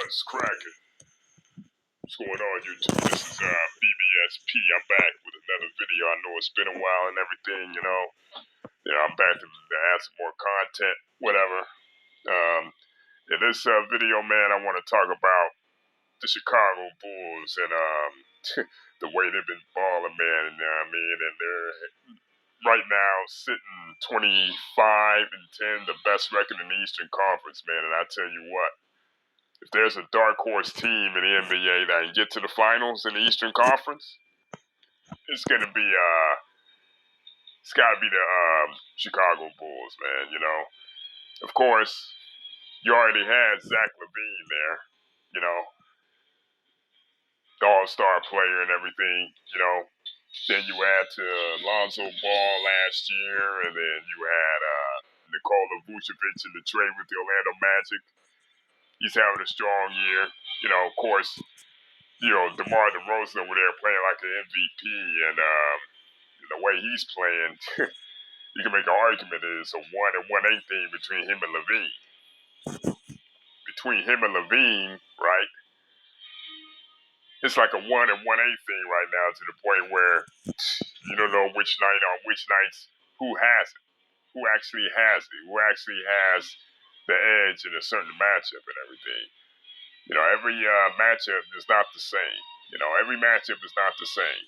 What's cracking? What's going on, YouTube? This is BBSP. I'm back with another video. I know it's been a while and everything, you know. I'm back to add some more content, whatever. In this video, man, I want to talk about the Chicago Bulls and the way they've been balling, man. You know what I mean? And they're right now sitting 25-10, the best record in the Eastern Conference, man. And I tell you what. If there's a Darkhorse team in the NBA that can get to the finals in the Eastern Conference, it's got to be the Chicago Bulls, man. You know, of course, you already had Zach LaVine there. You know, the All-Star player and everything. You know, then you add to Lonzo Ball last year, and then you had Nikola Vucevic in the trade with the Orlando Magic. He's having a strong year. You know, of course, DeMar DeRozan over there playing like an MVP, and the way he's playing, you can make an argument that it's a 1 and 1/8 thing between him and LaVine. Right? It's like a 1 and 1/8 thing right now, to the point where you don't know which nights who has it, who actually has the edge in a certain matchup and everything. You know, every matchup is not the same. Every matchup is not the same.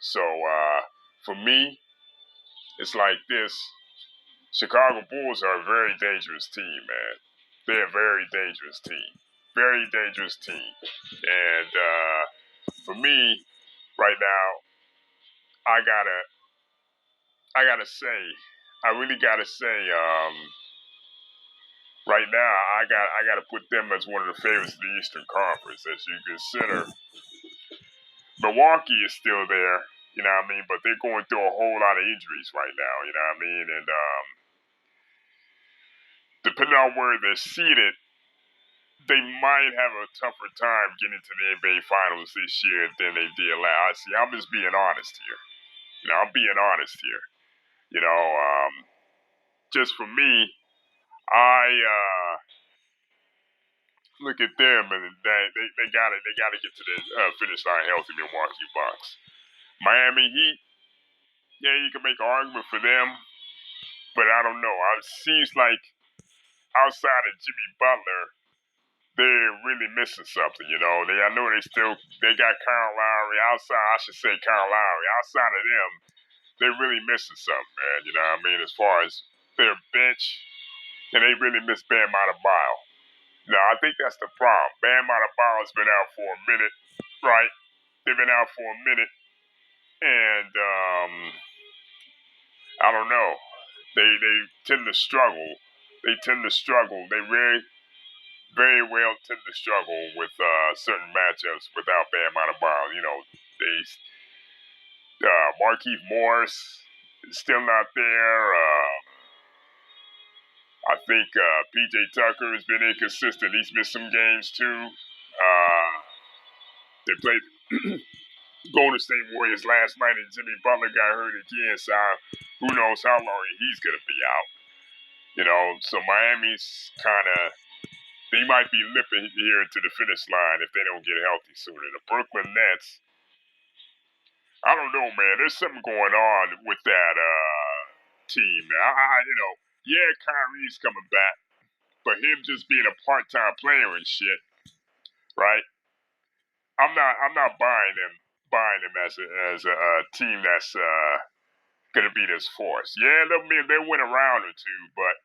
So, for me, it's like this. Chicago Bulls are a very dangerous team, man. They're a very dangerous team. Very dangerous team. And for me, right now, I really gotta say, right now, I gotta put them as one of the favorites of the Eastern Conference. As you consider, Milwaukee is still there, you know what I mean, but they're going through a whole lot of injuries right now, you know what I mean, and depending on where they're seated, they might have a tougher time getting to the NBA Finals this year than they did last. See, I'm just being honest here. I'm being honest here. Just for me, I look at them, and they gotta get to the finish line healthy. Milwaukee Bucks, Miami Heat. Yeah, you can make an argument for them, but I don't know. It seems like outside of Jimmy Butler, they're really missing something. I know they got Kyle Lowry outside. I should say Kyle Lowry. Outside of them, they're really missing something, man. You know what I mean? As far as their bench, and they really miss Bam Adebayo. I think that's the problem. Bam Adebayo's been out for a minute, right? They've been out for a minute, and I don't know. They tend to struggle. They very well tend to struggle with certain matchups without Bam Adebayo. Markieff Morris is still not there. I think PJ Tucker has been inconsistent. He's missed some games too. They played Golden State Warriors last night, and Jimmy Butler got hurt again. So who knows how long he's gonna be out? So Miami's they might be limping here to the finish line if they don't get healthy sooner. The Brooklyn Nets, I don't know, man. There's something going on with that team. Yeah, Kyrie's coming back, but him just being a part-time player and shit, right? I'm not buying him as a team that's gonna be this force. Yeah, they'll win a round or two, but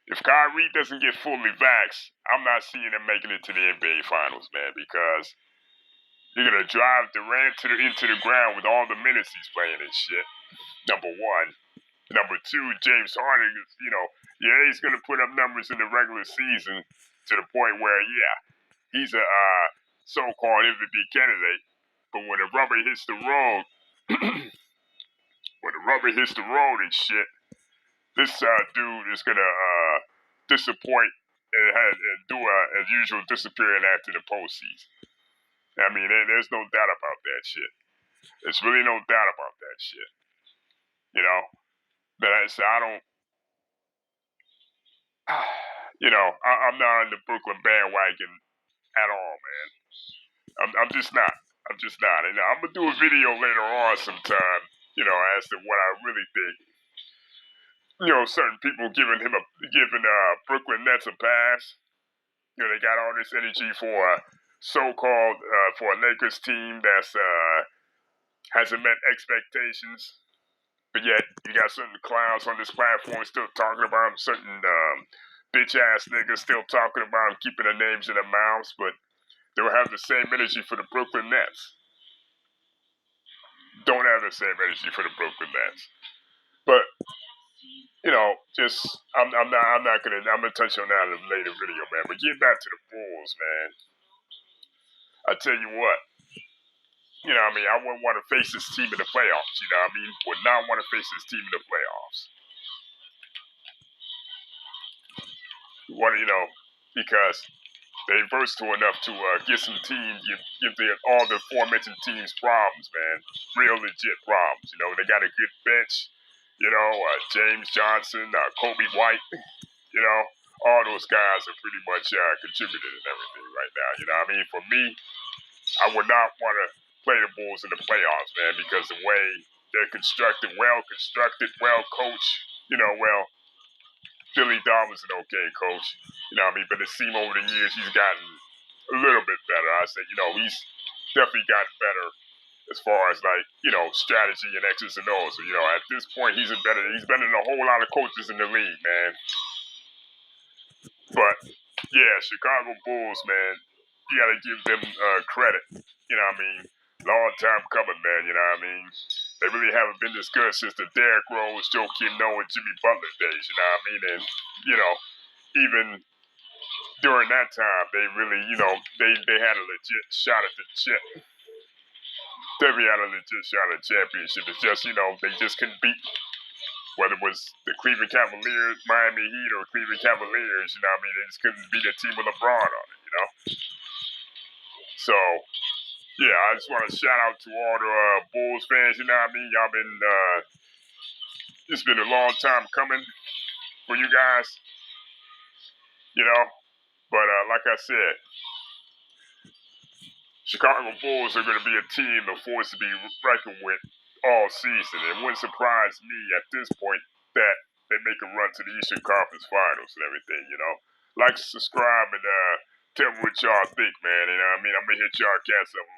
if Kyrie doesn't get fully vaxxed, I'm not seeing him making it to the NBA Finals, man, because you're gonna drive Durant into the ground with all the minutes he's playing and shit. Number one. Number two, James Harden is, he's gonna put up numbers in the regular season to the point where, yeah, he's a so-called MVP candidate. But when the rubber hits the road, and shit, this dude is gonna disappoint and do as usual, disappearing after the postseason. I mean, there's no doubt about that shit. There's really no doubt about that shit. But I don't. I'm not on the Brooklyn bandwagon at all, man. I'm just not. I'm just not. And I'm gonna do a video later on sometime, as to what I really think. Certain people giving Brooklyn Nets a pass. They got all this energy for a so-called for a Lakers team that's hasn't met expectations. But yet, you got certain clowns on this platform still talking about them, certain bitch ass niggas still talking about them, keeping their names in their mouths, but they'll have the same energy for the Brooklyn Nets. Don't have the same energy for the Brooklyn Nets. But I'm gonna touch on that in a later video, man. But get back to the Bulls, man. I tell you what, I wouldn't want to face this team in the playoffs. Would not want to face this team in the playoffs. Because they versatile enough to give some teams, give all the aforementioned teams problems, man. Real legit problems. They got a good bench. James Johnson, Kobe White. All those guys are pretty much contributed and everything right now. For me, I would not want to play the Bulls in the playoffs, man, because the way they're constructed, well coached, Billy Donovan was an okay coach, but it seemed over the years he's gotten a little bit better. I say, he's definitely gotten better as far as strategy and X's and O's. So, at this point he's better than a whole lot of coaches in the league, man. But yeah, Chicago Bulls, man, you gotta give them credit. Long time coming, man. They really haven't been this good since the Derrick Rose, Joakim Noah, and Jimmy Butler days. And even during that time, they really, they had a legit shot at the chip. Definitely had a legit shot at the championship. It's just, they just couldn't beat. Whether it was the Cleveland Cavaliers, Miami Heat, or Cleveland Cavaliers, they just couldn't beat a team with LeBron on it, So, yeah, I just want to shout out to all the Bulls fans, Y'all been, it's been a long time coming for you guys, But like I said, Chicago Bulls are going to be a team, a force to be reckoned with all season. It wouldn't surprise me at this point that they make a run to the Eastern Conference Finals and everything, Like, subscribe, and tell me what y'all think, man. I'm going to hit y'all cats up